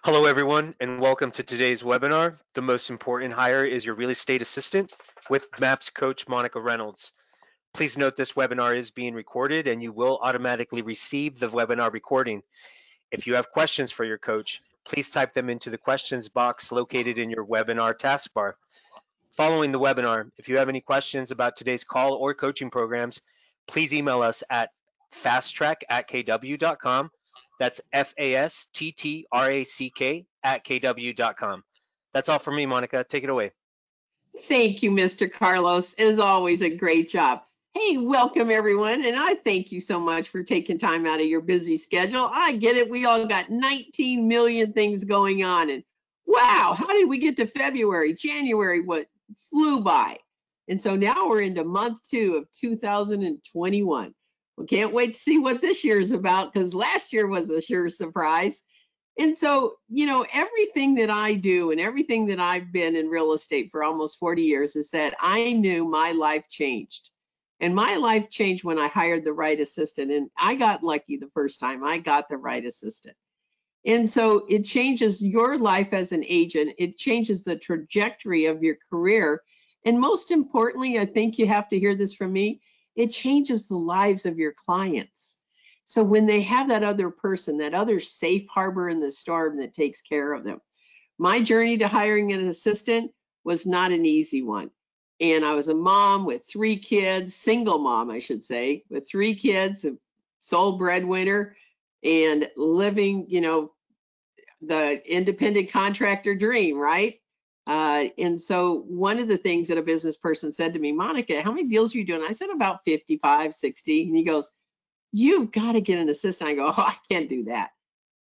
Hello, everyone, and welcome to today's webinar. The most important hire is your real estate assistant with MAPS coach Monica Reynolds. Please note this webinar is being recorded and you will automatically receive the webinar recording. If you have questions for your coach, please type them into the questions box located in your webinar taskbar. Following the webinar, if you have any questions about today's call or coaching programs, please email us at fasttrack@kw.com. That's FASTTRACK@kw.com. That's all for me, Monica. Take it away. Thank you, Mr. Carlos. As always, a great job. Hey, welcome everyone. And I thank you so much for taking time out of your busy schedule. I get it. We all got 19 million things going on. And wow, how did we get to February? January, what flew by. And so now we're into month 2 of 2021. We can't wait to see what this year is about because last year was a sure surprise. And so, everything that I do and everything that I've been in real estate for almost 40 years is that I knew my life changed. And my life changed when I hired the right assistant. And I got lucky the first time I got the right assistant. And so it changes your life as an agent. It changes the trajectory of your career. And most importantly, I think you have to hear this from me, it changes the lives of your clients. So when they have that other person, that other safe harbor in the storm that takes care of them. My journey to hiring an assistant was not an easy one. And I was a mom with 3 kids, single mom, I should say, with 3 kids, a sole breadwinner, and living, the independent contractor dream, right? And so one of the things that a business person said to me, Monica, how many deals are you doing? I said about 55, 60. And he goes, you've got to get an assistant. I go, oh, I can't do that.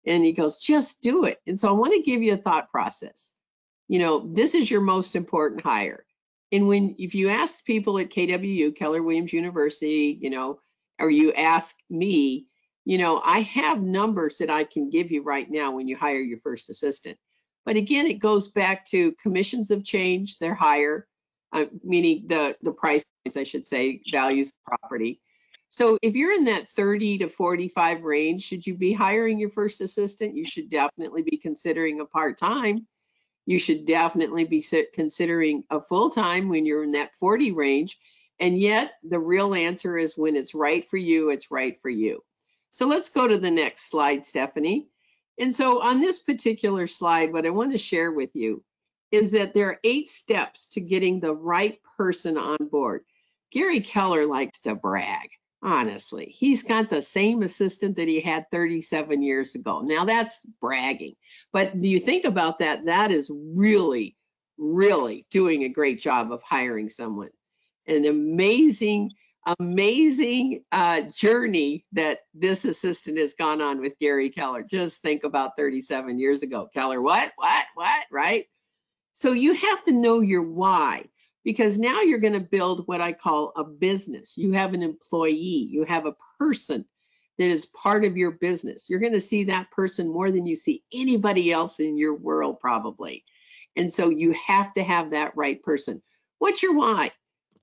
And he goes, just do it. And so I want to give you a thought process. This is your most important hire. And if you ask people at KWU, Keller Williams University, or you ask me, I have numbers that I can give you right now when you hire your first assistant. But again, it goes back to commissions have changed, they're higher, meaning the price points, I should say, values of property. So if you're in that 30 to 45 range, should you be hiring your first assistant? You should definitely be considering a part-time. You should definitely be considering a full-time when you're in that 40 range. And yet the real answer is when it's right for you, it's right for you. So let's go to the next slide, Stephanie. And so on this particular slide, what I want to share with you is that there are 8 steps to getting the right person on board. Gary Keller likes to brag. Honestly, he's got the same assistant that he had 37 years ago. Now that's bragging, but do you think about that? That is really, really doing a great job of hiring someone. An amazing journey that this assistant has gone on with Gary Keller. Just think about 37 years ago. Keller, what, right? So you have to know your why. Because now you're going to build what I call a business. You have an employee, you have a person that is part of your business. You're going to see that person more than you see anybody else in your world probably. And so you have to have that right person. What's your why?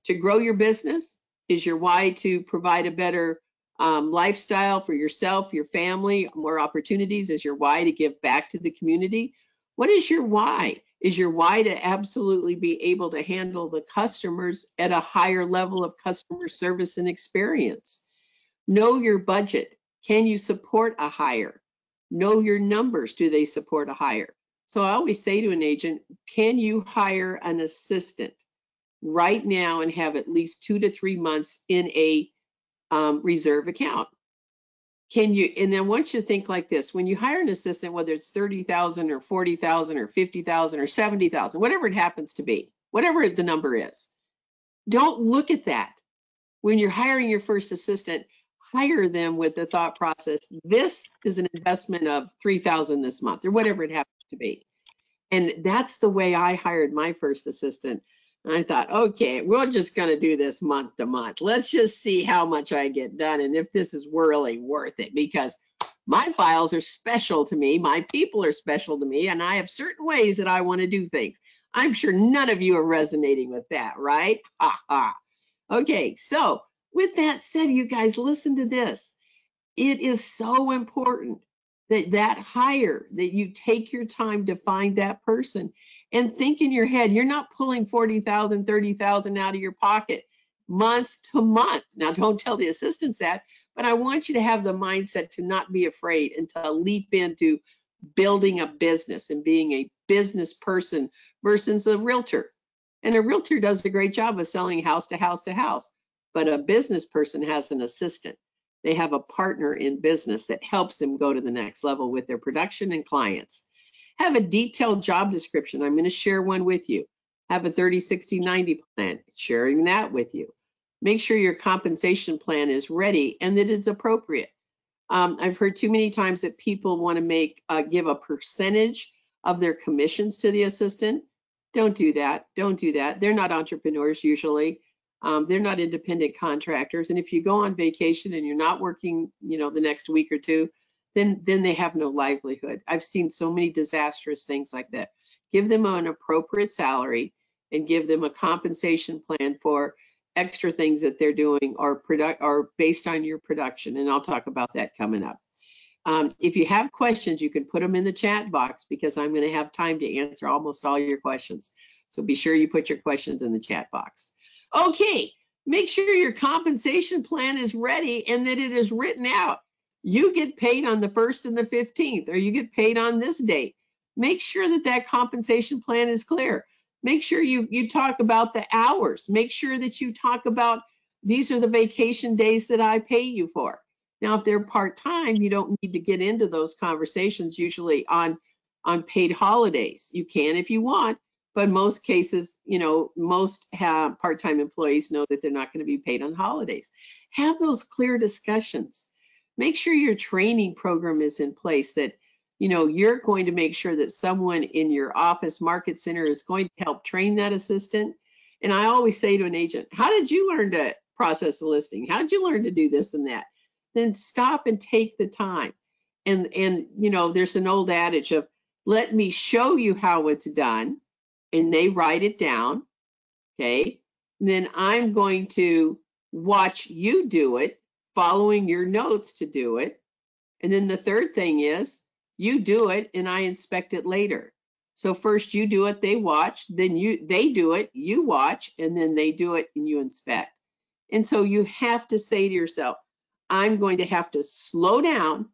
To grow your business? Is your why to provide a better lifestyle for yourself, your family, more opportunities? Is your why to give back to the community? What is your why? Is your why to absolutely be able to handle the customers at a higher level of customer service and experience? Know your budget. Can you support a hire? Know your numbers. Do they support a hire? So I always say to an agent, can you hire an assistant right now and have at least 2 to 3 months in a reserve account? Can you, and then once you think like this, when you hire an assistant, whether it's 30,000 or 40,000 or 50,000 or 70,000, whatever it happens to be, whatever the number is, don't look at that. When you're hiring your first assistant, hire them with the thought process, this is an investment of 3,000 this month or whatever it happens to be. And that's the way I hired my first assistant. And I thought, okay, we're just going to do this month to month. Let's just see how much I get done and if this is really worth it, because my files are special to me. My people are special to me, and I have certain ways that I want to do things. I'm sure none of you are resonating with that, right? Ha ha. Okay, so with that said, you guys, listen to this. It is so important that hire, that you take your time to find that person and think in your head, you're not pulling 40,000, 30,000 out of your pocket month to month. Now, don't tell the assistants that, but I want you to have the mindset to not be afraid and to leap into building a business and being a business person versus a realtor. And a realtor does a great job of selling house to house to house, but a business person has an assistant. They have a partner in business that helps them go to the next level with their production and clients. Have a detailed job description. I'm going to share one with you. Have a 30, 60, 90 plan, sharing that with you. Make sure your compensation plan is ready and that it's appropriate. I've heard too many times that people want to give a percentage of their commissions to the assistant. Don't do that. Don't do that. They're not entrepreneurs usually. They're not independent contractors. And if you go on vacation and you're not working, the next week or two, then they have no livelihood. I've seen so many disastrous things like that. Give them an appropriate salary and give them a compensation plan for extra things that they're doing or based on your production. And I'll talk about that coming up. If you have questions, you can put them in the chat box because I'm going to have time to answer almost all your questions. So be sure you put your questions in the chat box. Okay, make sure your compensation plan is ready and that it is written out. You get paid on the 1st and the 15th, or you get paid on this date. Make sure that that compensation plan is clear. Make sure you talk about the hours. Make sure that you talk about these are the vacation days that I pay you for. Now, if they're part-time, you don't need to get into those conversations usually on paid holidays. You can if you want, but most cases, most part-time employees know that they're not going to be paid on holidays. Have those clear discussions. Make sure your training program is in place, that you're going to make sure that someone in your office market center is going to help train that assistant. And I always say to an agent, how did you learn to process a listing? How did you learn to do this and that? Then stop and take the time. And there's an old adage of, let me show you how it's done. And they write it down. Okay. And then I'm going to watch you do it, following your notes to do it. And then the third thing is, you do it and I inspect it later. So first you do it, they watch, then they do it, you watch, and then they do it and you inspect. And so you have to say to yourself, I'm going to have to slow down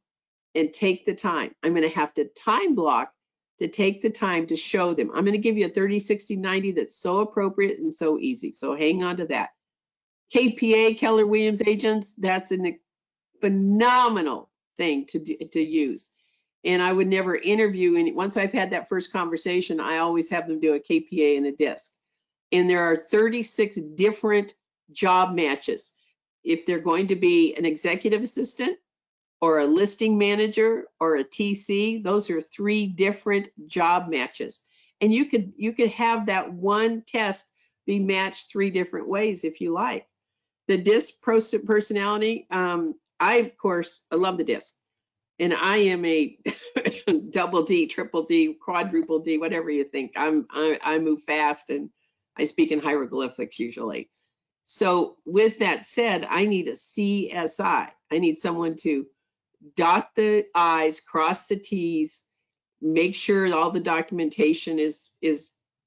and take the time. I'm going to have to time block to take the time to show them. I'm going to give you a 30, 60, 90 that's so appropriate and so easy. So hang on to that. KPA, Keller Williams agents, that's a phenomenal thing to use. And I would never interview any. Once I've had that first conversation, I always have them do a KPA and a DISC. And there are 36 different job matches. If they're going to be an executive assistant or a listing manager or a TC, those are 3 different job matches. And you could have that one test be matched 3 different ways if you like. The DISC personality, I love the DISC. And I am a double D, triple D, quadruple D, whatever you think. I move fast and I speak in hieroglyphics usually. So with that said, I need a CSI. I need someone to dot the I's, cross the T's, make sure all the documentation is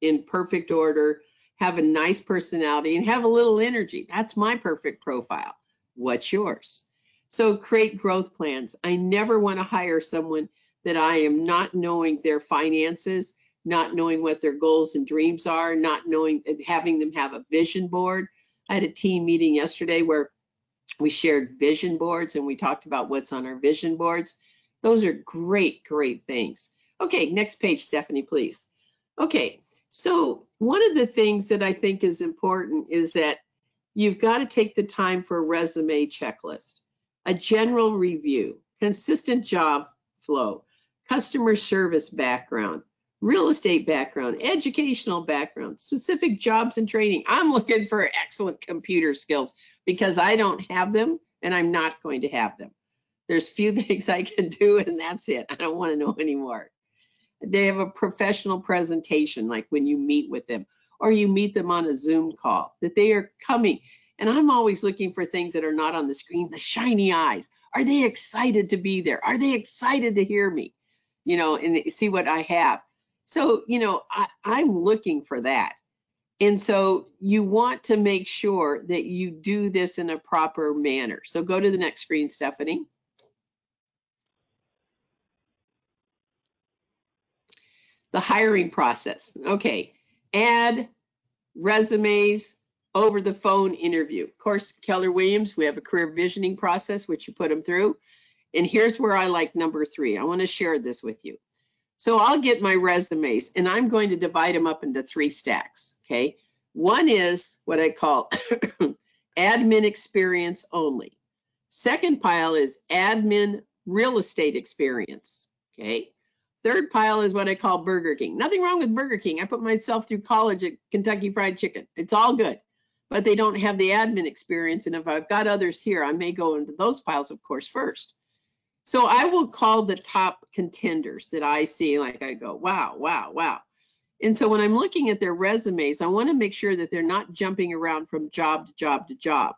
in perfect order, have a nice personality, and have a little energy. That's my perfect profile. What's yours? So create growth plans. I never want to hire someone that I am not knowing their finances, not knowing what their goals and dreams are, not knowing, having them have a vision board. I had a team meeting yesterday where we shared vision boards and we talked about what's on our vision boards. Those are great, great things. Okay, next page, Stephanie, please. Okay, so one of the things that I think is important is that you've got to take the time for a resume checklist, a general review, consistent job flow, customer service background, real estate background, educational background, specific jobs and training. I'm looking for excellent computer skills because I don't have them and I'm not going to have them. There's few things I can do and that's it. I don't want to know anymore. They have a professional presentation, like when you meet with them or you meet them on a Zoom call, that they are coming. And I'm always looking for things that are not on the screen, the shiny eyes. Are they excited to be there? Are they excited to hear me? And see what I have. So, I'm looking for that. And so you want to make sure that you do this in a proper manner. So go to the next screen, Stephanie. The hiring process. Okay, add resumes, over the phone interview. Of course, Keller Williams, we have a career visioning process, which you put them through. And here's where I like number 3. I want to share this with you. So I'll get my resumes and I'm going to divide them up into 3 stacks, okay? One is what I call admin experience only. Second pile is admin real estate experience, okay? Third pile is what I call Burger King. Nothing wrong with Burger King. I put myself through college at Kentucky Fried Chicken. It's all good, but they don't have the admin experience. And if I've got others here, I may go into those piles, of course, first. So I will call the top contenders that I see, like I go, wow, wow, wow. And so when I'm looking at their resumes, I want to make sure that they're not jumping around from job to job to job.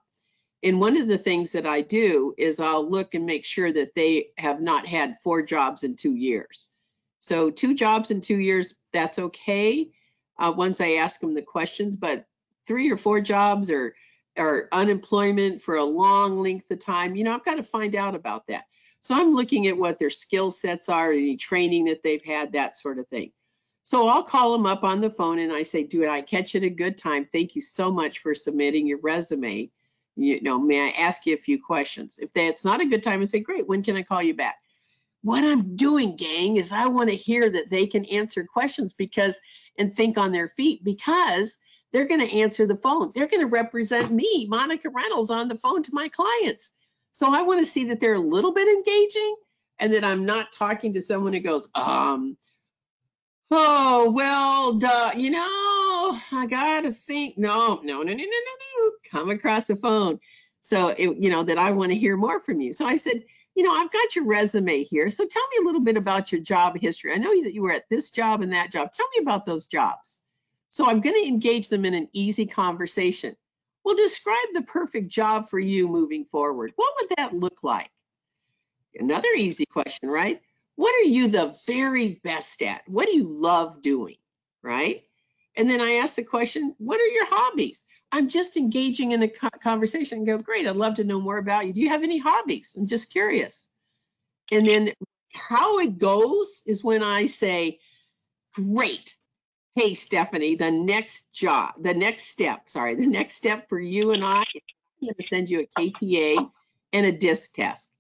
And one of the things that I do is I'll look and make sure that they have not had 4 jobs in 2 years. So 2 jobs in 2 years, that's okay once I ask them the questions, but 3 or 4 jobs or unemployment for a long length of time, I've got to find out about that. So I'm looking at what their skill sets are, any training that they've had, that sort of thing. So I'll call them up on the phone and I say, "Dude, I catch you at a good time. Thank you so much for submitting your resume. May I ask you a few questions?" If it's not a good time, I say, "Great, when can I call you back?" What I'm doing, gang, is I want to hear that they can answer questions and think on their feet, because they're going to answer the phone. They're going to represent me, Monica Reynolds, on the phone to my clients. So I want to see that they're a little bit engaging and that I'm not talking to someone who goes, oh, well, duh, I got to think. No. Come across the phone. So, that I want to hear more from you. So I said, I've got your resume here. So tell me a little bit about your job history. I know that you were at this job and that job. Tell me about those jobs. So I'm going to engage them in an easy conversation. Well, describe the perfect job for you moving forward. What would that look like? Another easy question, right? What are you the very best at? What do you love doing, right? And then I ask the question, what are your hobbies? I'm just engaging in a conversation and go, great, I'd love to know more about you. Do you have any hobbies? I'm just curious. And then how it goes is when I say, great. Hey, Stephanie, the next step for you and I'm going to send you a KPA and a DISC test.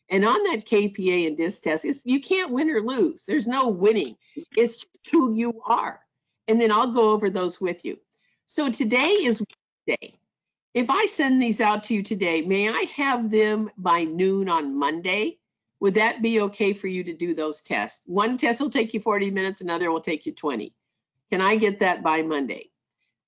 And on that KPA and DISC test, you can't win or lose. There's no winning. It's just who you are. And then I'll go over those with you. So today is Wednesday. If I send these out to you today, may I have them by noon on Monday? Would that be okay for you to do those tests? One test will take you 40 minutes, another will take you 20. Can I get that by Monday?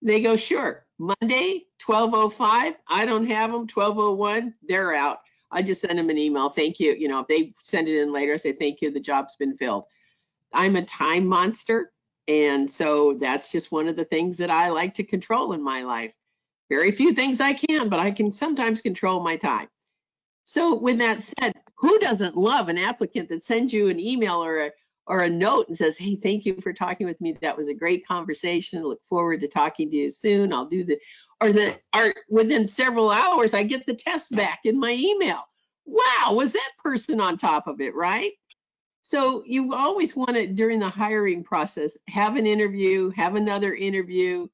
They go, sure. Monday, 12:05. I don't have them. 12:01. They're out. I just send them an email. Thank you. If they send it in later, I say, thank you. The job's been filled. I'm a time monster. And so that's just one of the things that I like to control in my life. Very few things I can, but I can sometimes control my time. So with that said, who doesn't love an applicant that sends you an email or a note and says, hey, thank you for talking with me. That was a great conversation. Look forward to talking to you soon. I'll do or within several hours, I get the test back in my email. Wow, was that person on top of it, right? So you always want to, during the hiring process, have an interview, have another interview,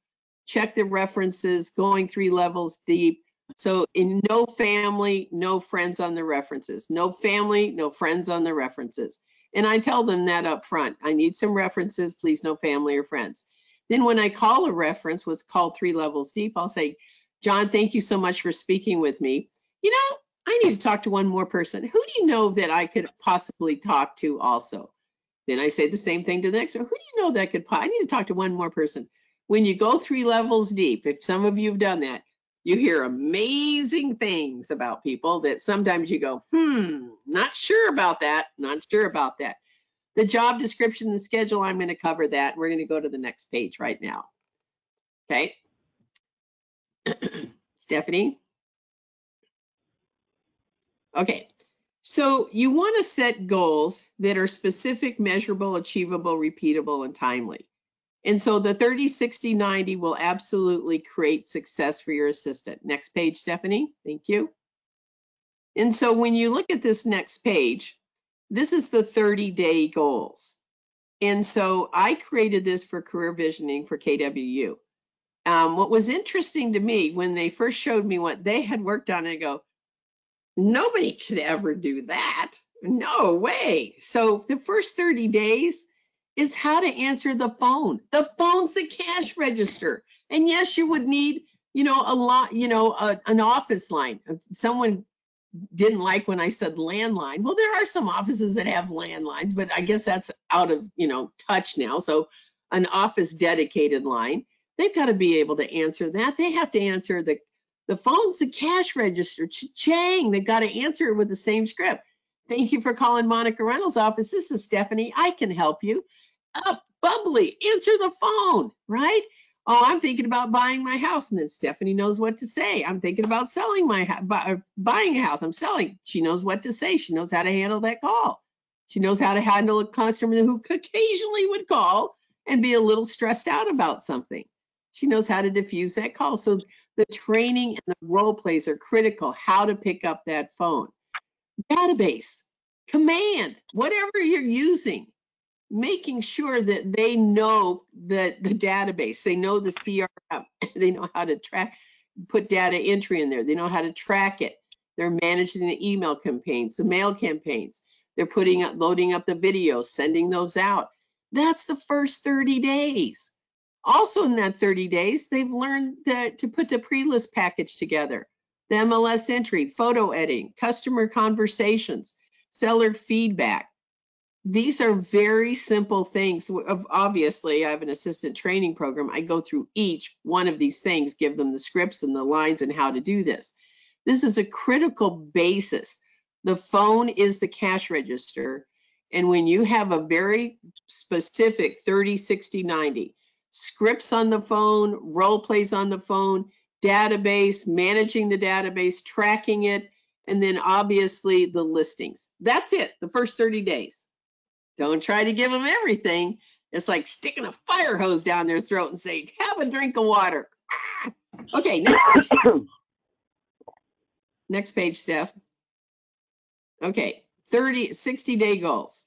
check the references, going 3 levels deep. So in no family, no friends on the references. No family, no friends on the references. And I tell them that up front. I need some references, please, no family or friends. Then when I call a reference, what's called 3 levels deep, I'll say, John, thank you so much for speaking with me. I need to talk to one more person. Who do you know that I could possibly talk to also? Then I say the same thing to the next one. Who do you know that I need to talk to one more person. When you go 3 levels deep, if some of you have done that, you hear amazing things about people that sometimes you go, not sure about that, not sure about that. The job description, the schedule, I'm going to cover that. We're going to go to the next page right now. Okay. Stephanie? Okay, so you want to set goals that are specific, measurable, achievable, repeatable, and timely. And so the 30, 60, 90 will absolutely create success for your assistant. Next page, Stephanie. Thank you. And so when you look at this next page, this is the 30-day goals. And so I created this for career visioning for KWU. What was interesting to me when they first showed me what they had worked on, I go, nobody could ever do that. No way. So the first 30 days is how to answer the phone. The phone's the cash register. And yes, you would need, a lot, an office line. Someone didn't like when I said landline. Well, there are some offices that have landlines, but I guess that's out of, touch now. So an office dedicated line, they've got to be able to answer that. They have to answer the phone's the cash register. Cha-chang, they've got to answer it with the same script. Thank you for calling Monica Reynolds' office. This is Stephanie. I can help you. Up, bubbly, answer the phone, right? Oh, I'm thinking about buying my house. And then Stephanie knows what to say. I'm thinking about selling my buying a house. I'm selling. She knows what to say. She knows how to handle that call. She knows how to handle a customer who occasionally would call and be a little stressed out about something. She knows how to diffuse that call. So the training and the role plays are critical. How to pick up that phone. Database, command, whatever you're using. Making sure that they know the database, they know the CRM, they know how to put data entry in there, they know how to track it. They're managing the email campaigns, the mail campaigns. They're loading up the videos, sending those out. That's the first 30 days. Also in that 30 days, they've learned to put the pre-list package together, the MLS entry, photo editing, customer conversations, seller feedback. These are very simple things. Obviously, I have an assistant training program. I go through each one of these things, give them the scripts and the lines and how to do this. This is a critical basis. The phone is the cash register. And when you have a very specific 30, 60, 90, scripts on the phone, role plays on the phone, database, managing the database, tracking it, and then obviously the listings. That's it, the first 30 days. Don't try to give them everything. It's like sticking a fire hose down their throat and say, have a drink of water. Okay, next page, Steph. Okay, 60-day goals.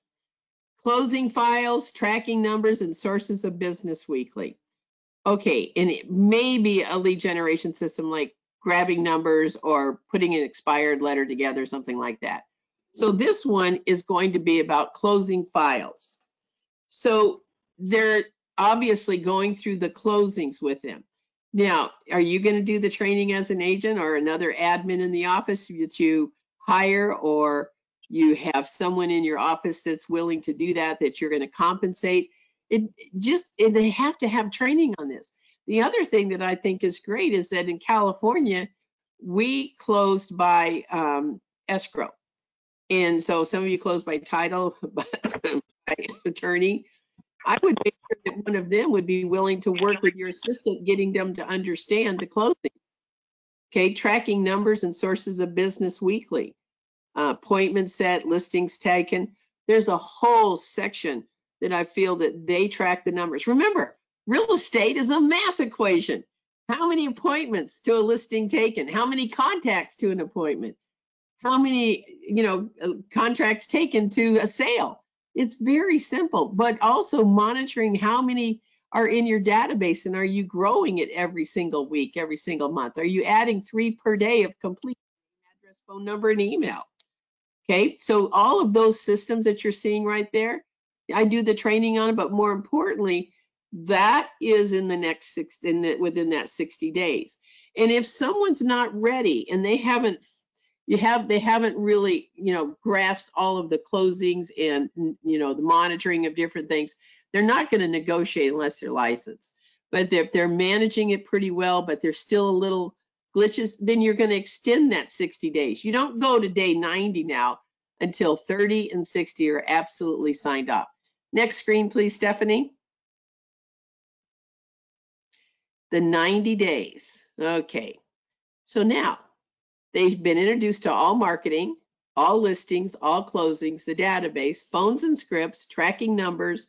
Closing files, tracking numbers, and sources of business weekly. Okay, and it may be a lead generation system like grabbing numbers or putting an expired letter together, something like that. So this one is going to be about closing files. So they're obviously going through the closings with them. Now, are you going to do the training as an agent or another admin in the office that you hire, or you have someone in your office that's willing to do that you're going to compensate? They have to have training on this. The other thing that I think is great is that in California, we closed by escrow. And so some of you close by title, by attorney. I would make sure that one of them would be willing to work with your assistant, getting them to understand the closing. Okay, tracking numbers and sources of business weekly. Appointments set, listings taken. There's a whole section that I feel that they track the numbers. Remember, real estate is a math equation. How many appointments to a listing taken? How many contacts to an appointment? How many, contracts taken to a sale? It's very simple, but also monitoring how many are in your database, and are you growing it every single week, every single month? Are you adding 3 per day of complete address, phone number, and email? Okay, so all of those systems that you're seeing right there, I do the training on it, but more importantly, that is in the next within that 60 days. And if someone's not ready and they haven't really, grasped all of the closings and, the monitoring of different things, they're not going to negotiate unless they're licensed. But if they're managing it pretty well, but there's still a little glitches, then you're going to extend that 60 days. You don't go to day 90 now until 30 and 60 are absolutely signed off. Next screen, please, Stephanie. The 90 days. Okay. So now they've been introduced to all marketing, all listings, all closings, the database, phones and scripts, tracking numbers,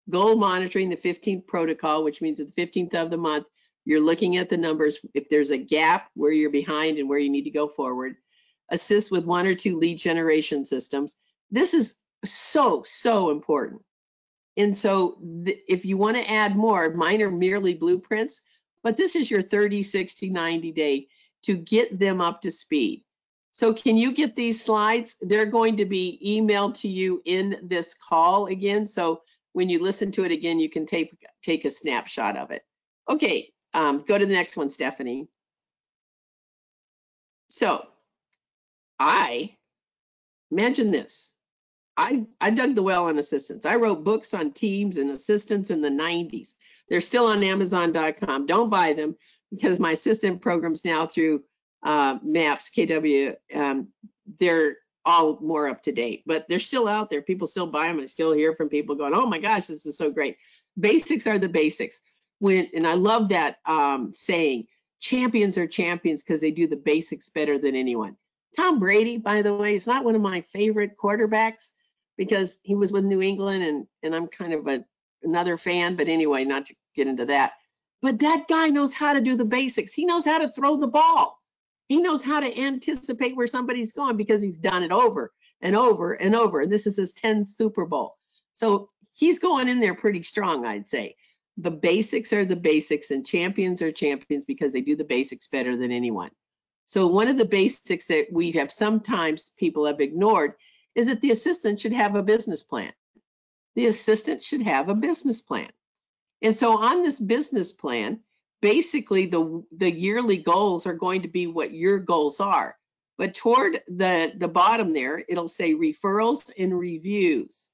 goal monitoring, the 15th protocol, which means at the 15th of the month, you're looking at the numbers. If there's a gap, where you're behind and where you need to go forward. Assist with 1 or 2 lead generation systems. This is so important. And so if you want to add more, mine are merely blueprints, but this is your 30, 60, 90 day to get them up to speed. So can you get these slides? They're going to be emailed to you in this call again. So when you listen to it again, you can take a snapshot of it. Okay, go to the next one, Stephanie. So imagine this. I dug the well on assistants. I wrote books on teams and assistants in the 90s. They're still on Amazon.com. Don't buy them because my assistant programs now through MAPS, KW, they're all more up to date, but they're still out there. People still buy them. I still hear from people going, oh my gosh, this is so great. Basics are the basics. And I love that saying, champions are champions because they do the basics better than anyone. Tom Brady, by the way, is not one of my favorite quarterbacks because he was with New England and I'm kind of another fan, but anyway, not to get into that. But that guy knows how to do the basics. He knows how to throw the ball. He knows how to anticipate where somebody's going because he's done it over and over and over. And this is his 10th Super Bowl. So he's going in there pretty strong, I'd say. The basics are the basics and champions are champions because they do the basics better than anyone. So one of the basics that we have sometimes people have ignored is that the assistant should have a business plan. The assistant should have a business plan. And so on this business plan, basically the yearly goals are going to be what your goals are. But toward the bottom there, it'll say referrals and reviews,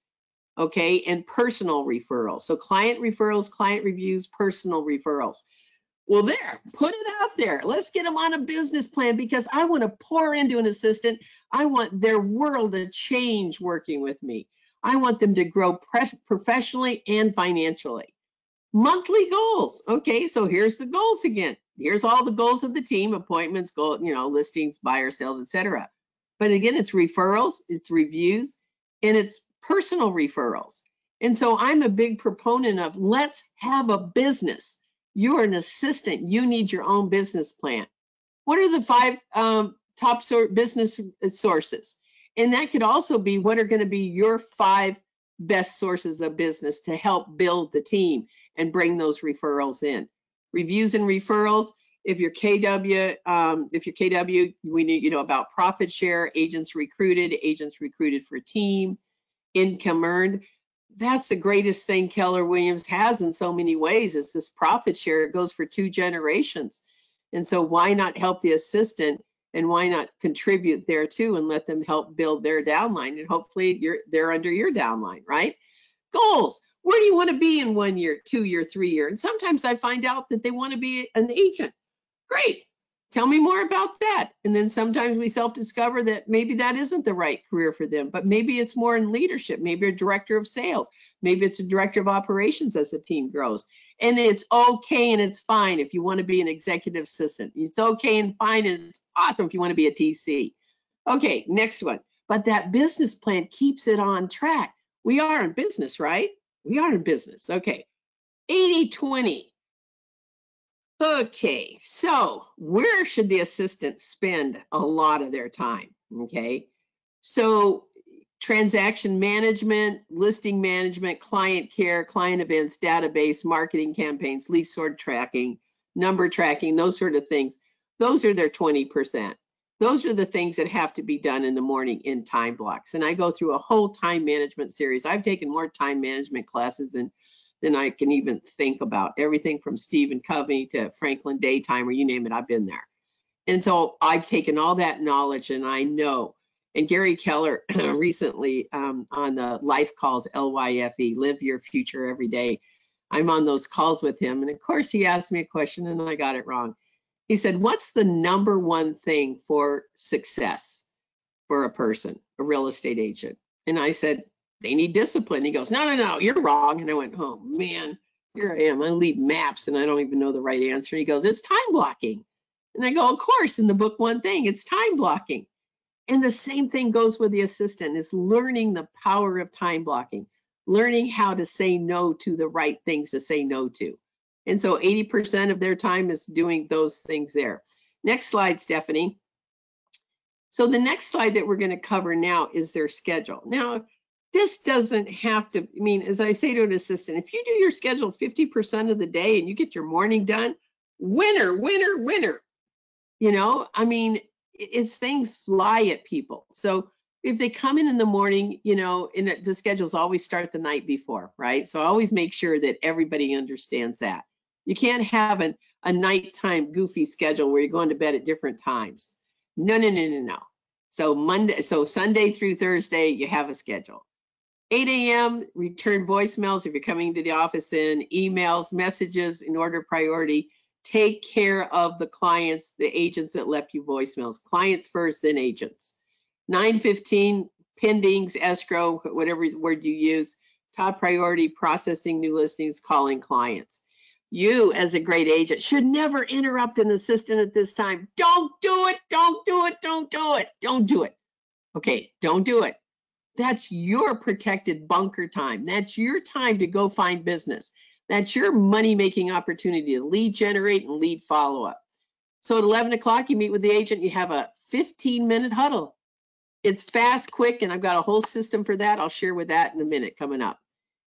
okay, and personal referrals. So client referrals, client reviews, personal referrals. Well, there, put it out there. Let's get them on a business plan because I want to pour into an assistant. I want their world to change working with me. I want them to grow professionally and financially. Monthly goals. Okay, so here's the goals again. Here's all the goals of the team, appointments, listings, buyer sales, etc. But again, it's referrals, it's reviews, and it's personal referrals. And so I'm a big proponent of let's have a business. You're an assistant. You need your own business plan. What are the 5 top business sources? And that could also be what are going to be your 5 best sources of business to help build the team and bring those referrals in. Reviews and referrals. If you're KW, we need about profit share, agents recruited for team, income earned. That's the greatest thing Keller Williams has in so many ways is this profit share. It goes for 2 generations. And so why not help the assistant and why not contribute there too and let them help build their downline and hopefully they're under your downline, right? Goals. Where do you want to be in 1 year, 2 year, 3 year? And sometimes I find out that they want to be an agent. Great. Tell me more about that. And then sometimes we self-discover that maybe that isn't the right career for them, but maybe it's more in leadership, maybe a director of sales, maybe it's a director of operations as the team grows. And it's okay and it's fine if you want to be an executive assistant. It's okay and fine and it's awesome if you want to be a TC. Okay, next one. But that business plan keeps it on track. We are in business, right? We are in business. Okay, 80-20. Okay, so where should the assistant spend a lot of their time? Okay, so transaction management, listing management, client care, client events, database, marketing campaigns, lead sort tracking, number tracking, those sort of things. Those are their 20%. Those are the things that have to be done in the morning in time blocks. And I go through a whole time management series. I've taken more time management classes than I can even think about. Everything from Stephen Covey to Franklin Daytimer, you name it, I've been there. And so I've taken all that knowledge and I know. And Gary Keller recently on the life calls, LYFE, live your future every day. I'm on those calls with him. And of course he asked me a question and I got it wrong. He said, what's the number one thing for success for a person, a real estate agent? And I said, they need discipline. He goes, no, you're wrong. And I went, oh man, here I am. I lead MAPS and I don't even know the right answer. He goes, it's time blocking. And I go, of course, in the book, one thing, it's time blocking. And the same thing goes with the assistant, is learning the power of time blocking, learning how to say no to the right things to say no to. And so 80% of their time is doing those things there. Next slide, Stephanie. So the next slide that we're going to cover now is their schedule. Now, this doesn't have to, I mean, as I say to an assistant, if you do your schedule 50% of the day and you get your morning done, winner, winner, winner. You know, I mean, it's things fly at people. So if they come in the morning, you know, and the schedules always start the night before, right? So I always make sure that everybody understands that. You can't have a nighttime goofy schedule where you're going to bed at different times. No, no, no, no, no. So Sunday through Thursday, you have a schedule. 8 a.m., return voicemails if you're coming to the office, in emails, messages in order of priority. Take care of the clients, the agents that left you voicemails. Clients first, then agents. 9:15, pendings, escrow, whatever word you use. Top priority, processing new listings, calling clients. You, as a great agent, should never interrupt an assistant at this time. Don't do it, don't do it, don't do it, don't do it. Okay, don't do it. That's your protected bunker time. That's your time to go find business. That's your money-making opportunity to lead generate and lead follow-up. So at 11 o'clock, you meet with the agent. You have a 15-minute huddle. It's fast, quick, and I've got a whole system for that. I'll share with that in a minute coming up.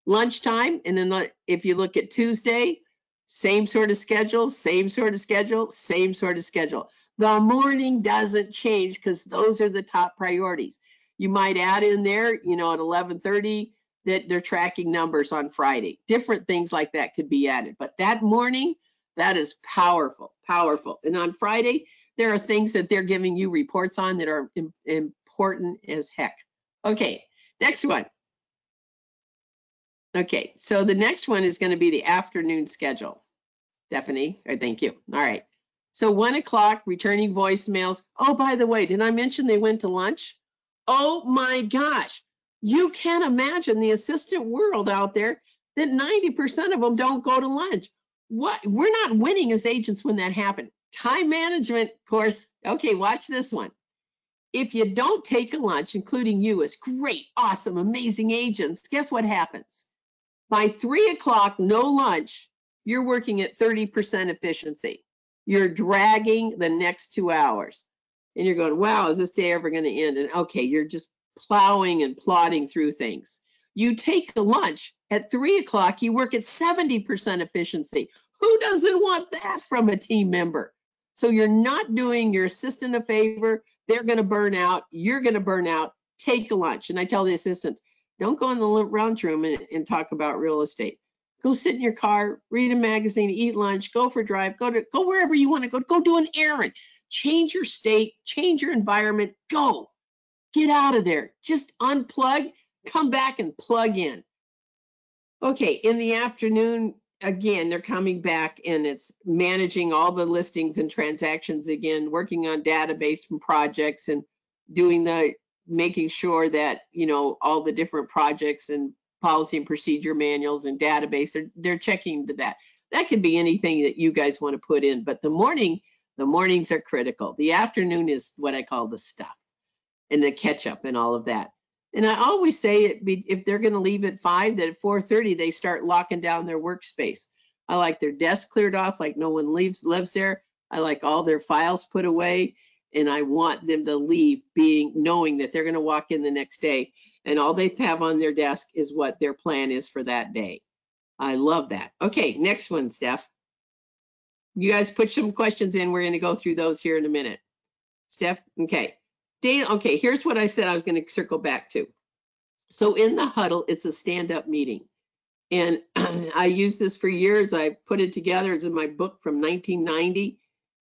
Lunchtime, and then if you look at Tuesday, same sort of schedule, same sort of schedule, same sort of schedule. The morning doesn't change because those are the top priorities. You might add in there, you know, at 11:30 that they're tracking numbers on Friday. Different things like that could be added. But that morning, that is powerful, powerful. And on Friday, there are things that they're giving you reports on that are important as heck. Okay, next one. Okay, so the next one is going to be the afternoon schedule. Stephanie, thank you. All right. So 1 o'clock, returning voicemails. Oh, by the way, did I mention they went to lunch? Oh my gosh. You can't imagine the assistant world out there that 90% of them don't go to lunch. What? We're not winning as agents when that happens. Time management course. Okay, watch this one. If you don't take a lunch, including you as great, awesome, amazing agents, guess what happens? By 3 o'clock, no lunch, you're working at 30% efficiency. You're dragging the next 2 hours. And you're going, wow, is this day ever going to end? And okay, you're just plowing and plodding through things. You take a lunch at 3 o'clock, you work at 70% efficiency. Who doesn't want that from a team member? So you're not doing your assistant a favor. They're going to burn out. You're going to burn out. Take a lunch. And I tell the assistants, don't go in the lunchroom and talk about real estate. Go sit in your car, read a magazine, eat lunch, go for a drive, go wherever you want to go. Go do an errand. Change your state, change your environment. Go. Get out of there. Just unplug, come back and plug in. Okay, in the afternoon, again, they're coming back and it's managing all the listings and transactions again, working on database and projects and making sure that, you know, all the different projects and policy and procedure manuals and database, they're checking into that. That could be anything that you guys want to put in, but the mornings are critical. The afternoon is what I call the stuff and the catch up and all of that. And I always say if they're going to leave at 5, that at 4:30 they start locking down their workspace. I like their desk cleared off, like no one lives there. I like all their files put away, and I want them to leave knowing that they're going to walk in the next day and all they have on their desk is what their plan is for that day. I love that. Okay, next one, Steph. You guys put some questions in. We're going to go through those here in a minute. Steph, okay. Okay, here's what I said I was going to circle back to. So in the huddle, it's a stand-up meeting. And I used this for years. I put it together. It's in my book from 1990.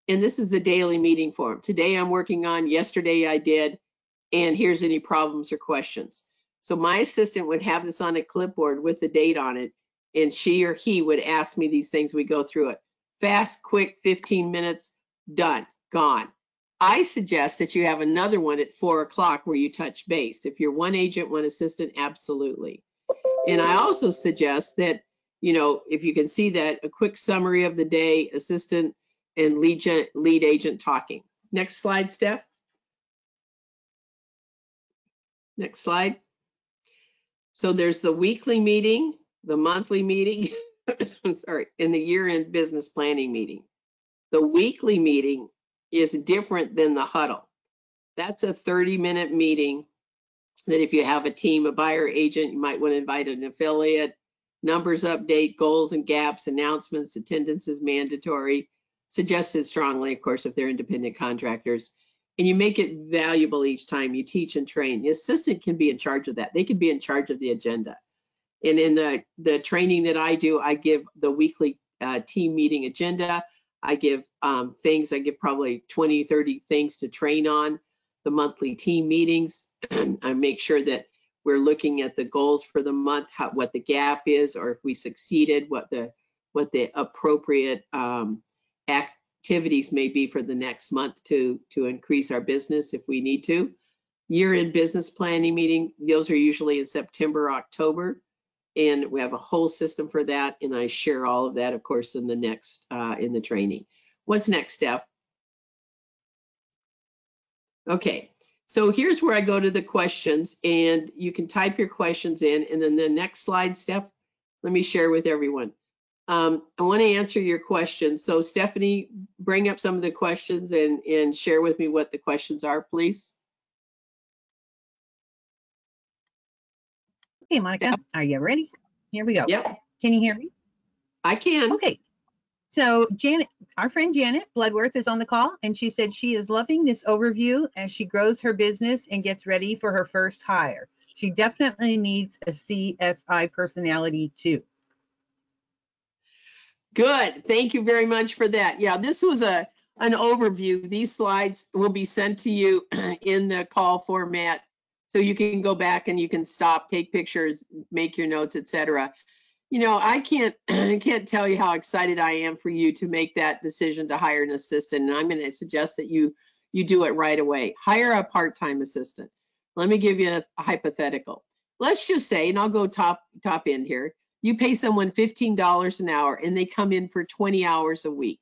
And this is the daily meeting form. Today I'm working on, yesterday I did, and here's any problems or questions. So my assistant would have this on a clipboard with the date on it, and she or he would ask me these things. We go through it. Fast, quick, 15 minutes, done, gone. I suggest that you have another one at 4 o'clock where you touch base. If you're one agent, one assistant, absolutely. And I also suggest that, you know, if you can see that, a quick summary of the day, assistant, and lead agent talking. Next slide, Steph. Next slide. So there's the weekly meeting, the monthly meeting, sorry, and the year-end business planning meeting. The weekly meeting is different than the huddle. That's a 30-minute meeting that if you have a team, a buyer agent, you might want to invite an affiliate, numbers update, goals and gaps, announcements, attendance is mandatory, suggested strongly, of course, if they're independent contractors. And you make it valuable each time you teach and train. The assistant can be in charge of that. They can be in charge of the agenda. And in the training that I do, I give the weekly team meeting agenda. I give things, I give probably 20, 30 things to train on. The monthly team meetings, I make sure that we're looking at the goals for the month, what the gap is, or if we succeeded, what the appropriate activities may be for the next month to increase our business if we need to. Year-end business planning meeting, those are usually in September, October, and we have a whole system for that, and I share all of that, of course, in the next in the training. What's next, Steph? Okay, so here's where I go to the questions, and you can type your questions in, and then the next slide, Steph, let me share with everyone. I want to answer your questions. So Stephanie, bring up some of the questions and share with me what the questions are, please. Okay, Monica, Yep. Are you ready? Here we go. Yep, Can you hear me? I can. Okay. So Janet, our friend Janet Bloodworth is on the call, and she said she is loving this overview as she grows her business and gets ready for her first hire. She definitely needs a CSI personality too. Good. Thank you very much for that. Yeah, this was an overview. These slides will be sent to you in the call format, so you can go back and you can stop, take pictures, make your notes, etc. You know, I can't tell you how excited I am for you to make that decision to hire an assistant, and I'm going to suggest that you do it right away. Hire a part-time assistant. Let me give you a hypothetical. Let's just say, and I'll go top end here, you pay someone $15 an hour and they come in for 20 hours a week.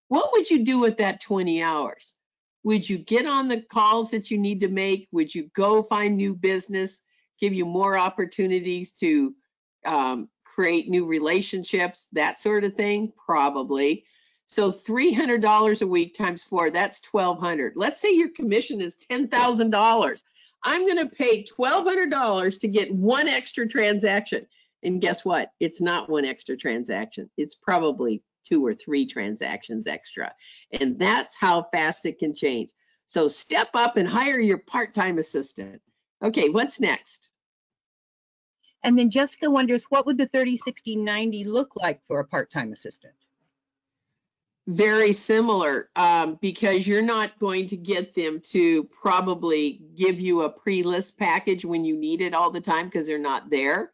What would you do with that 20 hours? Would you get on the calls that you need to make? Would you go find new business, give you more opportunities to create new relationships, that sort of thing? Probably. So $300 a week times 4, that's $1,200. Let's say your commission is $10,000. I'm going to pay $1,200 to get one extra transaction. And guess what? It's not one extra transaction. It's probably 2 or 3 transactions extra. And that's how fast it can change. So step up and hire your part-time assistant. Okay, what's next? And then Jessica wonders, what would the 30, 60, 90 look like for a part-time assistant? Very similar, because you're not going to get them to probably give you a pre-list package when you need it all the time because they're not there.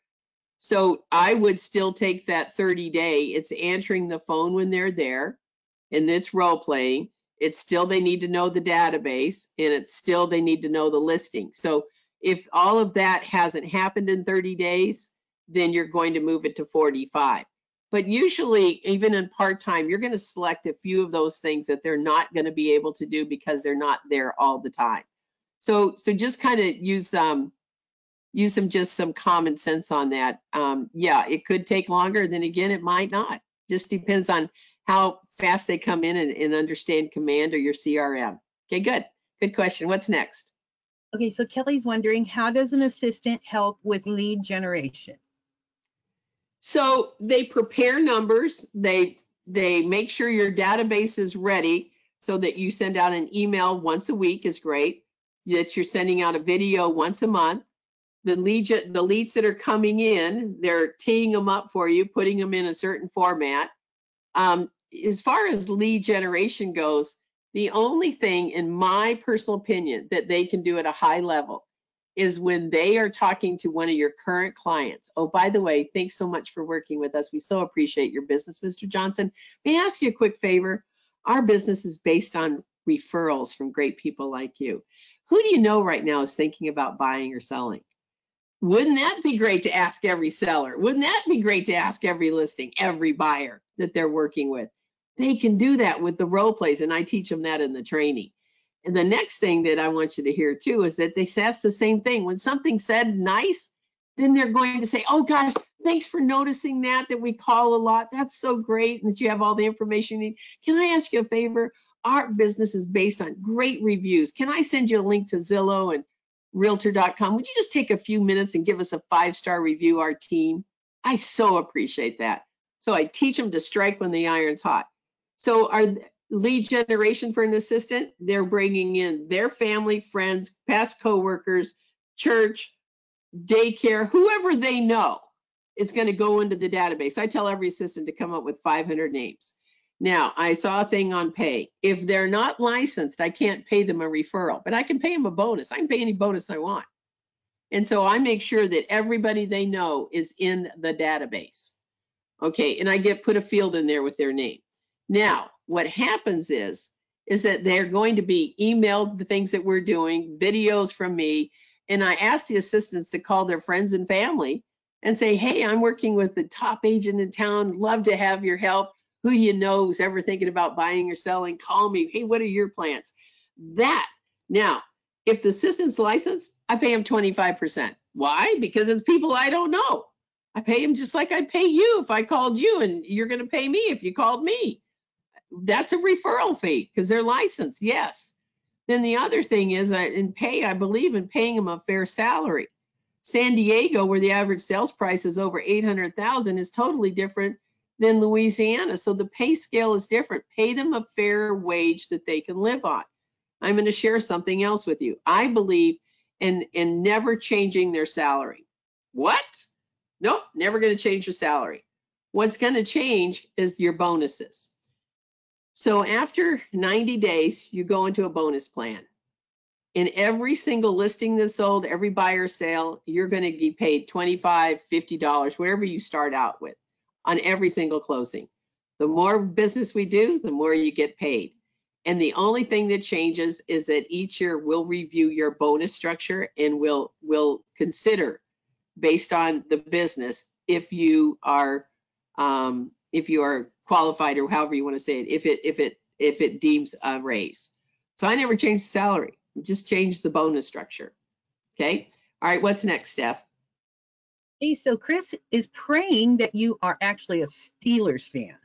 So I would still take that 30-day. It's answering the phone when they're there, and it's role playing. It's still they need to know the database, and it's still they need to know the listing. So if all of that hasn't happened in 30 days, then you're going to move it to 45. But usually, even in part-time, you're going to select a few of those things that they're not going to be able to do because they're not there all the time. So just kind of use some common sense on that. Yeah, it could take longer. Then again, it might not. Just depends on how fast they come in and understand command or your CRM. Okay, good. Good question. What's next? Okay, so Kelly's wondering, how does an assistant help with lead generation? So they prepare numbers. They make sure your database is ready so that you send out an email once a week is great. That you're sending out a video once a month. The leads that are coming in, they're teeing them up for you, putting them in a certain format. As far as lead generation goes, the only thing, in my personal opinion, that they can do at a high level is when they are talking to one of your current clients. Oh, by the way, thanks so much for working with us. We so appreciate your business, Mr. Johnson. May I ask you a quick favor? Our business is based on referrals from great people like you. Who do you know right now is thinking about buying or selling? Wouldn't that be great to ask every seller? Wouldn't that be great to ask every listing, every buyer that they're working with? They can do that with the role plays, and I teach them that in the training. And the next thing that I want you to hear too is that they say the same thing. When something's said nice, then they're going to say, oh gosh, thanks for noticing that we call a lot. That's so great, and that you have all the information you need. Can I ask you a favor? Our business is based on great reviews. Can I send you a link to Zillow and Realtor.com? Would you just take a few minutes and give us a 5-star review, our team? I so appreciate that. So I teach them to strike when the iron's hot. So our lead generation for an assistant, they're bringing in their family, friends, past coworkers, church, daycare, whoever they know is going to go into the database. I tell every assistant to come up with 500 names. Now, I saw a thing on pay. If they're not licensed, I can't pay them a referral, but I can pay them a bonus. I can pay any bonus I want. And so I make sure that everybody they know is in the database. Okay, and I put a field in there with their name. Now, what happens is that they're going to be emailed the things that we're doing, videos from me, and I ask the assistants to call their friends and family and say, hey, I'm working with the top agent in town, love to have your help. Who you know who's ever thinking about buying or selling, call me. Hey, what are your plans? That. Now, if the assistant's licensed, I pay them 25%. Why? Because it's people I don't know. I pay them just like I'd pay you if I called you, and you're going to pay me if you called me. That's a referral fee because they're licensed, yes. Then the other thing is in pay, I believe in paying them a fair salary. San Diego, where the average sales price is over $800,000, is totally different than Louisiana. So the pay scale is different. Pay them a fair wage that they can live on. I'm going to share something else with you. I believe in never changing their salary. What? Nope, never going to change your salary. What's going to change is your bonuses. So after 90 days, you go into a bonus plan. In every single listing that's sold, every buyer sale, you're going to get paid $25, $50, whatever you start out with on every single closing. The more business we do, the more you get paid. And the only thing that changes is that each year we'll review your bonus structure and we'll consider based on the business if you are qualified, or however you want to say it, if it deems a raise. So I never changed the salary, just changed the bonus structure. Okay. All right. What's next, Steph? Hey, so Chris is praying that you are actually a Steelers fan.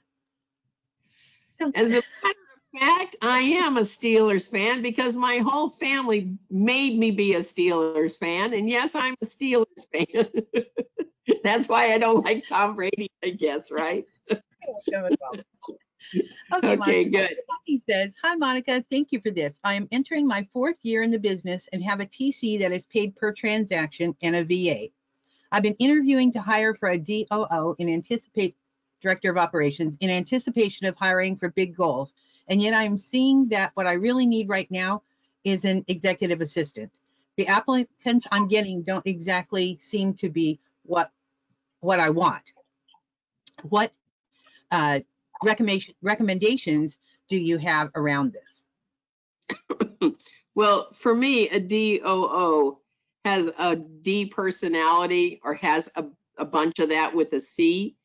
As a matter of fact, I am a Steelers fan because my whole family made me be a Steelers fan. And yes, I'm a Steelers fan. That's why I don't like Tom Brady, I guess, right? Okay, good. He says, hi, Monica. Thank you for this. I am entering my 4th year in the business and have a TC that is paid per transaction and a VA. I've been interviewing to hire for a DOO Director of Operations, in anticipation of hiring for big goals. And yet I'm seeing that what I really need right now is an executive assistant. The applicants I'm getting don't exactly seem to be what I want. What recommendations do you have around this? Well, for me, a DOO has a D personality, or has a bunch of that with a C,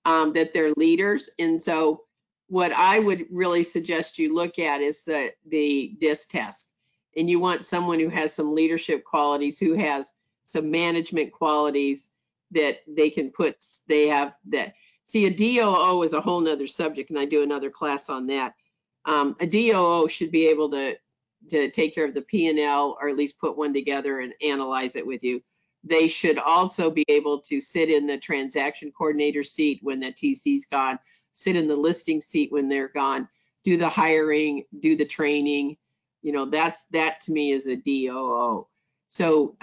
that they're leaders. And so what I would really suggest you look at is the DISC test. And you want someone who has some leadership qualities, who has some management qualities that they can have that. See, a DOO is a whole nother subject, and I do another class on that. A DOO should be able to take care of the P&L, or at least put one together and analyze it with you. They should also be able to sit in the transaction coordinator seat when the TC's gone, sit in the listing seat when they're gone, do the hiring, do the training. You know, that to me is a DOO. So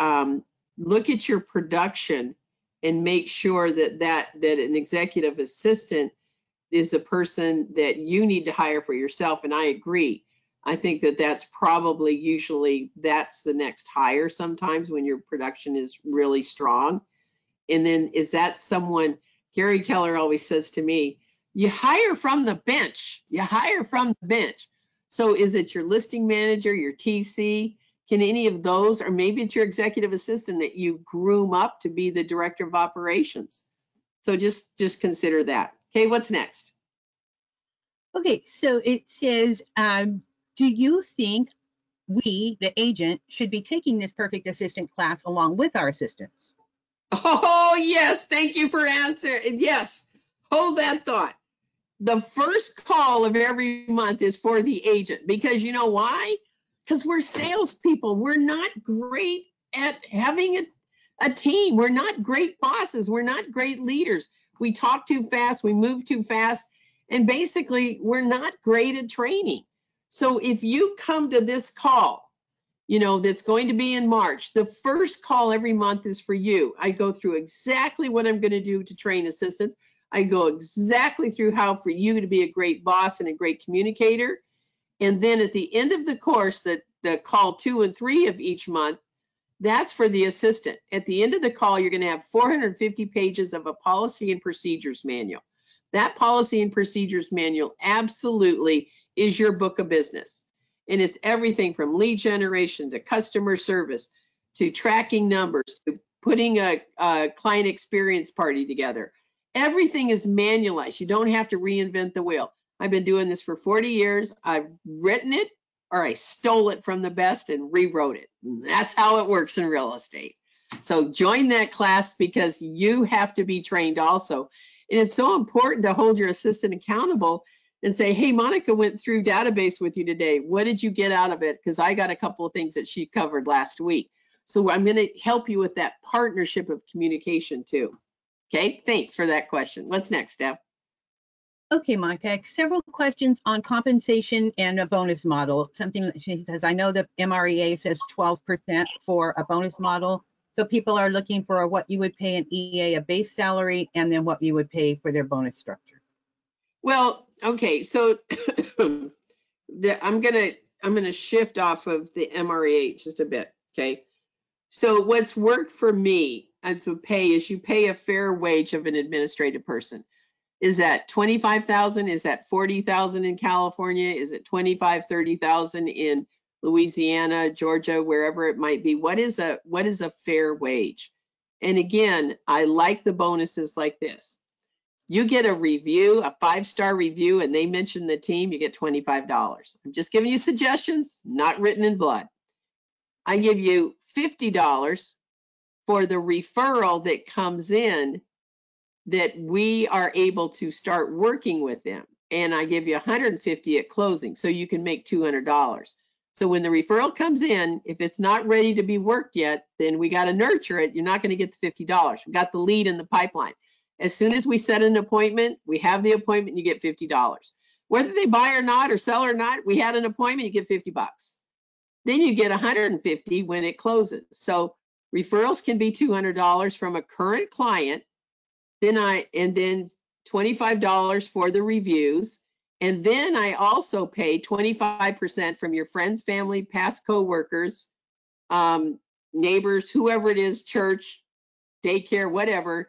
look at your production and make sure that an executive assistant is a person that you need to hire for yourself. And I agree. I think that's probably usually that's the next hire sometimes when your production is really strong. And then is that someone, Gary Keller always says to me, you hire from the bench. You hire from the bench. So is it your listing manager, your TC? Can any of those, or maybe it's your executive assistant that you groom up to be the director of operations? So just consider that. Okay, what's next? Okay, so it says, do you think we, the agent, should be taking this perfect assistant class along with our assistants? Oh, yes. Thank you for answering. Yes. Hold that thought. The first call of every month is for the agent, because you know why? Because we're salespeople. We're not great at having a team. We're not great bosses. We're not great leaders. We talk too fast. We move too fast. And basically, we're not great at training. So if you come to this call, that's going to be in March, the first call every month is for you. I go through exactly what I'm going to do to train assistants. I go exactly through how for you to be a great boss and a great communicator. And then at the end of the course, the call 2 and 3 of each month, that's for the assistant. At the end of the call, you're going to have 450 pages of a policy and procedures manual. That policy and procedures manual absolutely is your book of business. And it's everything from lead generation to customer service to tracking numbers to putting a client experience party together. Everything is manualized. You don't have to reinvent the wheel. I've been doing this for 40 years. I've written it, or I stole it from the best and rewrote it. And that's how it works in real estate. So join that class, because you have to be trained also. And it's so important to hold your assistant accountable and say, hey, Monica went through database with you today. What did you get out of it? Because I got a couple of things that she covered last week. So I'm going to help you with that partnership of communication too. Okay, thanks for that question. What's next, Steph? Okay, Monica, several questions on compensation and a bonus model. Something that she says, I know the MREA says 12% for a bonus model. So people are looking for what you would pay an EA a base salary and then what you would pay for their bonus structure. Well, okay, so I'm gonna shift off of the MREA just a bit. Okay, so what's worked for me as a pay is you pay a fair wage of an administrative person. Is that 25,000? Is that 40,000 in California? Is it 25, 30,000 in Louisiana, Georgia, wherever it might be? What is a fair wage? And again, I like the bonuses like this. You get a review, a 5-star review, and they mention the team, you get $25. I'm just giving you suggestions, not written in blood. I give you $50 for the referral that comes in that we are able to start working with them. And I give you $150 at closing, so you can make $200. So when the referral comes in, if it's not ready to be worked yet, then we got to nurture it. You're not going to get the $50. We got the lead in the pipeline. As soon as we set an appointment, we have the appointment, you get $50. Whether they buy or not, or sell or not, we had an appointment, you get $50. Then you get $150 when it closes. So referrals can be $200 from a current client. Then $25 for the reviews. And then I also pay 25% from your friends, family, past coworkers, neighbors, whoever it is, church, daycare, whatever,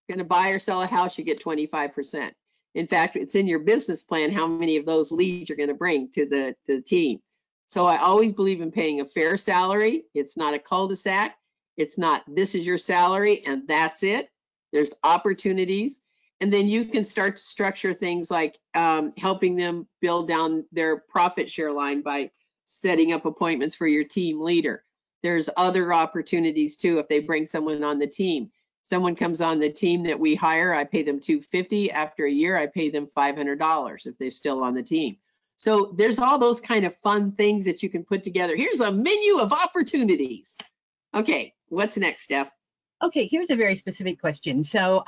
going to buy or sell a house, you get 25%. In fact, it's in your business plan how many of those leads you're going to bring to the team. So I always believe in paying a fair salary. It's not a cul-de-sac. It's not, this is your salary and that's it. There's opportunities. And then you can start to structure things like helping them build down their profit share line by setting up appointments for your team leader. There's other opportunities too if they bring someone on the team. Someone comes on the team that we hire, I pay them $250. After a year, I pay them $500 if they're still on the team. So there's all those kind of fun things that you can put together. Here's a menu of opportunities. Okay, what's next, Steph? Okay, here's a very specific question. So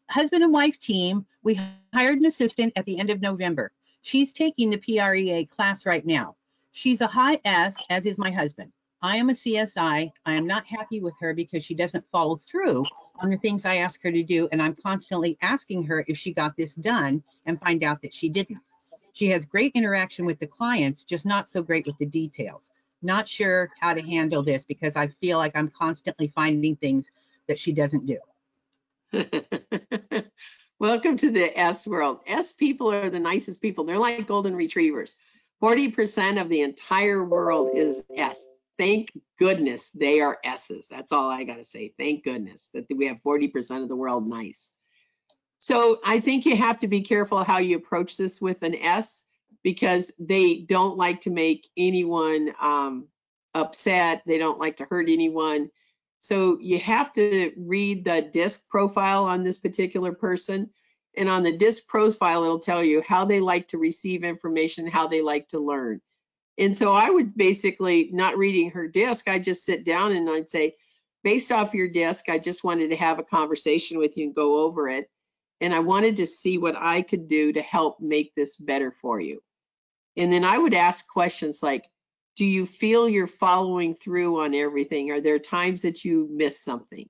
husband and wife team, we hired an assistant at the end of November. She's taking the PREA class right now. She's a high S, as is my husband. I am a CSI. I am not happy with her because she doesn't follow through on the things I ask her to do. And I'm constantly asking her if she got this done and find out that she didn't. She has great interaction with the clients, just not so great with the details. Not sure how to handle this because I feel like I'm constantly finding things that she doesn't do. Welcome to the S world. S people are the nicest people. They're like golden retrievers. 40% of the entire world is S. Thank goodness they are S's. That's all I got to say. Thank goodness that we have 40% of the world nice. So I think you have to be careful how you approach this with an S, because they don't like to make anyone upset. They don't like to hurt anyone. So you have to read the DISC profile on this particular person. And on the DISC profile, it'll tell you how they like to receive information, how they like to learn. And so I would basically, not reading her DISC, I just sit down and I'd say, based off your DISC, I just wanted to have a conversation with you and go over it. And I wanted to see what I could do to help make this better for you. And then I would ask questions like, do you feel you're following through on everything? Are there times that you miss something?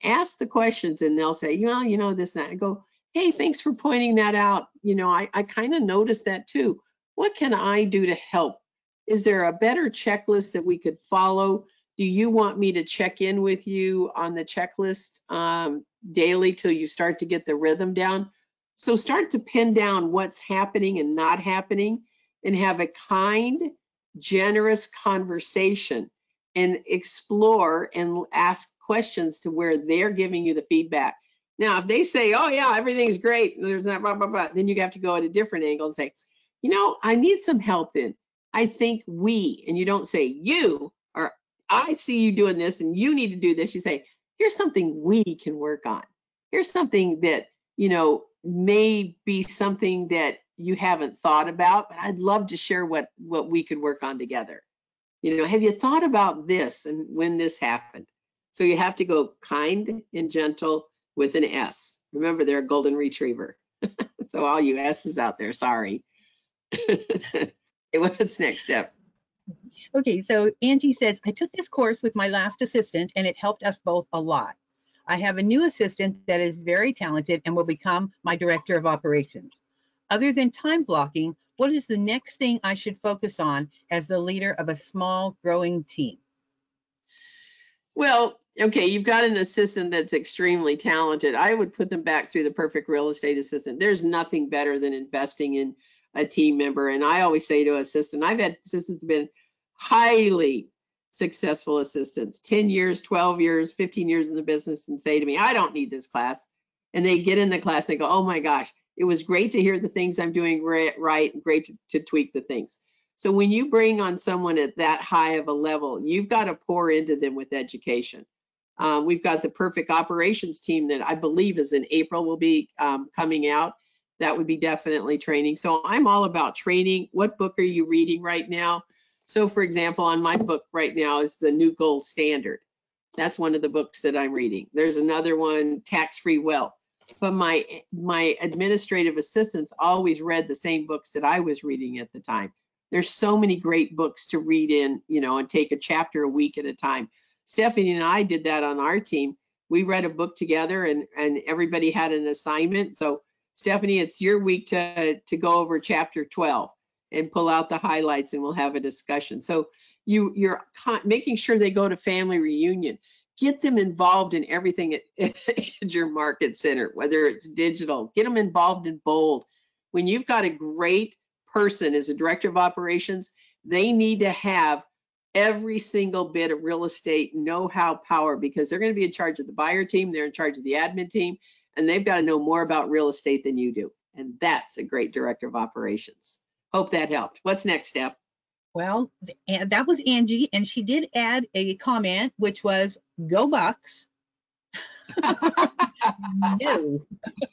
Ask the questions and they'll say, well, you know, this, and that. I go, hey, thanks for pointing that out. You know, I kind of noticed that too. What can I do to help? Is there a better checklist that we could follow? Do you want me to check in with you on the checklist daily till you start to get the rhythm down? So start to pin down what's happening and not happening, and have a kind, generous conversation and explore and ask questions to where they're giving you the feedback. Now, if they say, oh yeah, everything's great, there's not blah, blah, blah, then you have to go at a different angle and say, you know, I need some help in. I think we, and you don't say you, or I see you doing this and you need to do this. You say, here's something we can work on. Here's something that, you know, may be something that you haven't thought about, but I'd love to share what we could work on together. You know, have you thought about this and when this happened? So you have to go kind and gentle with an S. Remember, they're a golden retriever. So all you S's out there, sorry. What's next step? Okay, so Angie says, I took this course with my last assistant and it helped us both a lot. I have a new assistant that is very talented and will become my director of operations. Other than time blocking, what is the next thing I should focus on as the leader of a small growing team? Well, okay, you've got an assistant that's extremely talented. I would put them back through the perfect real estate assistant. There's nothing better than investing in a team member. And I always say to assistant, I've had assistants been highly successful assistants, 10 years, 12 years, 15 years in the business, and say to me, I don't need this class. And they get in the class, they go, oh my gosh, it was great to hear the things I'm doing right, and great to tweak the things. So when you bring on someone at that high of a level, you've got to pour into them with education. We've got the perfect operations team that I believe is in April will be coming out. That would be definitely training. So I'm all about training. What book are you reading right now? So for example, on my book right now is The New Gold Standard. That's one of the books that I'm reading. There's another one, Tax-Free Wealth. But my administrative assistants always read the same books that I was reading at the time. There's so many great books to read in, you know, and take a chapter a week at a time. Stephanie and I did that on our team. We read a book together and everybody had an assignment. So Stephanie, it's your week to go over chapter 12 and pull out the highlights and we'll have a discussion. So you're making sure they go to family reunion. Get them involved in everything at your market center, whether it's digital. Get them involved in bold. When you've got a great person as a director of operations, they need to have every single bit of real estate know-how power, because they're going to be in charge of the buyer team, they're in charge of the admin team, and they've got to know more about real estate than you do. And that's a great director of operations. Hope that helped. What's next, Steph? Well, that was Angie, and she did add a comment, which was, go Bucks. No.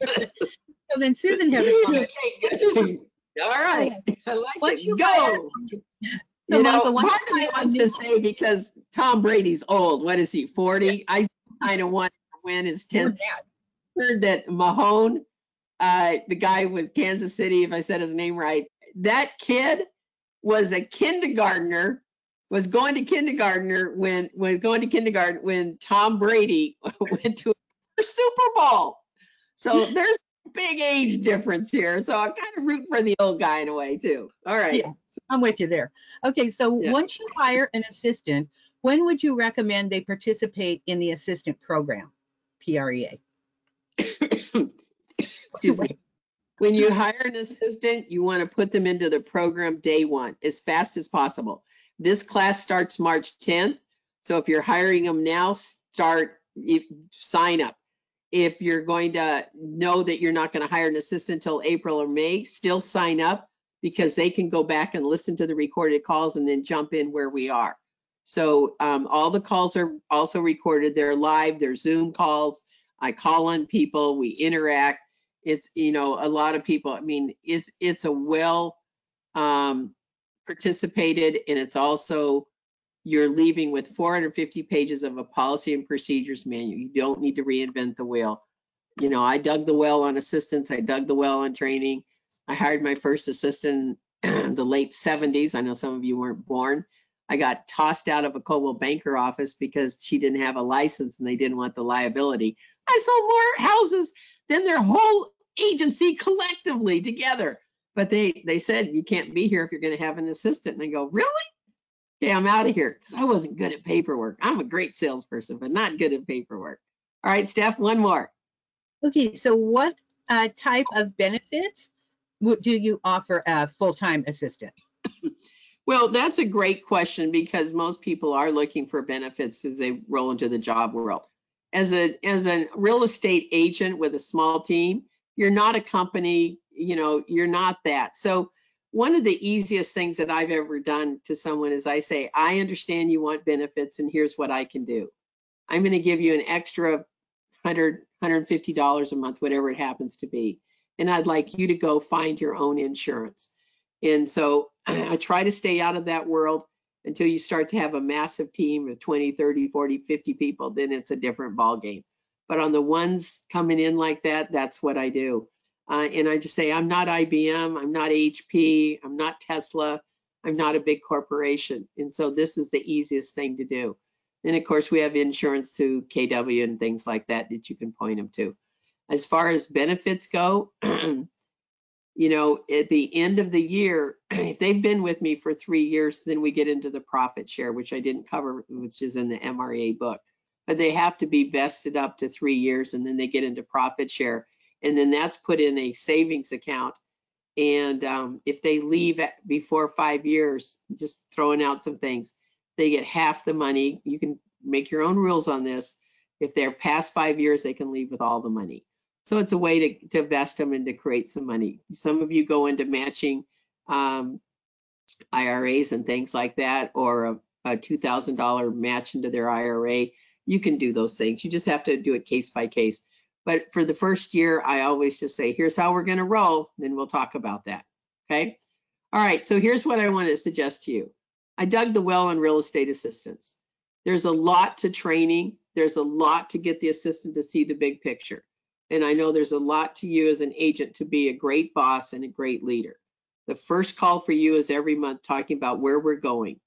So then Susan has a comment. Okay, all right. I like Once it. you Go. hire- So You Monica, know, once part you of me hire a wants new- to say, because Tom Brady's old. What is he, 40? I kind of want to win his 10th. Heard that Mahone, the guy with Kansas City, if I said his name right, that kid was a kindergartner, was going to kindergarten when Tom Brady went to a Super Bowl. So there's a big age difference here. So I'm kind of rooting for the old guy in a way too. All right. Yeah, I'm with you there. Okay, so once you hire an assistant, when would you recommend they participate in the assistant program, PREA? Excuse me. When you hire an assistant, you want to put them into the program day one as fast as possible. This class starts March 10th. So if you're hiring them now, sign up. if you're going to know that you're not going to hire an assistant until April or May, still sign up, because they can go back and listen to the recorded calls and then jump in where we are. So all the calls are also recorded. They're live, they're Zoom calls. I call on people, we interact. It's, you know, a lot of people, I mean, it's a well participated, and it's also, you're leaving with 450 pages of a policy and procedures manual. You don't need to reinvent the wheel. You know, I dug the well on assistants. I dug the well on training. I hired my first assistant in the late 70s. I know some of you weren't born. I got tossed out of a Coldwell Banker office because she didn't have a license and they didn't want the liability. I sold more houses than their whole agency collectively together. But they said, you can't be here if you're going to have an assistant. And I go, really? Okay, I'm out of here, because I wasn't good at paperwork. I'm a great salesperson, but not good at paperwork. All right, Steph, one more. Okay, so what type of benefits do you offer a full-time assistant? Well, that's a great question, because most people are looking for benefits as they roll into the job world. As a real estate agent with a small team, you're not a company, you know, you're not that. So one of the easiest things that I've ever done to someone is I say, I understand you want benefits, and here's what I can do. I'm going to give you an extra $100, $150 a month, whatever it happens to be. And I'd like you to go find your own insurance. And so I try to stay out of that world until you start to have a massive team of 20, 30, 40, 50 people. Then it's a different ball game. But on the ones coming in like that, that's what I do. And I just say, I'm not IBM, I'm not HP, I'm not Tesla, I'm not a big corporation. And so this is the easiest thing to do. And of course, we have insurance through KW and things like that that you can point them to. As far as benefits go, you know, at the end of the year, if they've been with me for 3 years, then we get into the profit share, which I didn't cover, which is in the MRA book. But they have to be vested up to 3 years, and then they get into profit share. And then that's put in a savings account. And if they leave before 5 years, just throwing out some things, they get half the money. You can make your own rules on this. If they're past 5 years, they can leave with all the money. So it's a way to vest them and to create some money. Some of you go into matching IRAs and things like that, or a $2,000 match into their IRA. You can do those things. You just have to do it case by case. But for the first year, I always just say, here's how we're going to roll. Then we'll talk about that. Okay. All right. So here's what I want to suggest to you. I dug the well on real estate assistants. There's a lot to training. There's a lot to get the assistant to see the big picture. And I know there's a lot to you as an agent to be a great boss and a great leader. The first call for you is every month talking about where we're going.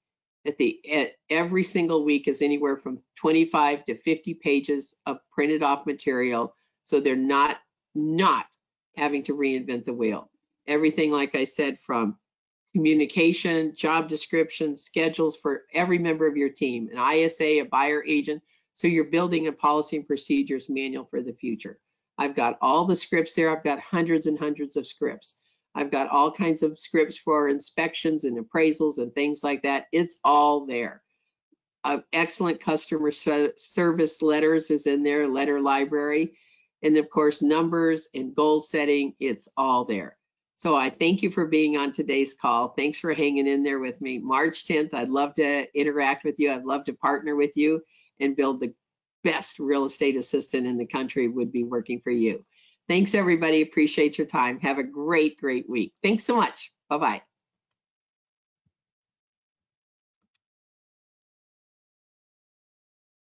At every single week is anywhere from 25 to 50 pages of printed off material. So they're not having to reinvent the wheel. Everything, like I said, from communication, job descriptions, schedules for every member of your team, an ISA, a buyer agent. So you're building a policy and procedures manual for the future. I've got all the scripts there. I've got hundreds and hundreds of scripts. I've got all kinds of scripts for inspections and appraisals and things like that. It's all there. Excellent customer service letters is in there, letter library. And of course, numbers and goal setting, it's all there. So I thank you for being on today's call. Thanks for hanging in there with me. March 10th, I'd love to interact with you. I'd love to partner with you and build the best real estate assistant in the country would be working for you. Thanks, everybody. Appreciate your time. Have a great, great week. Thanks so much. Bye-bye.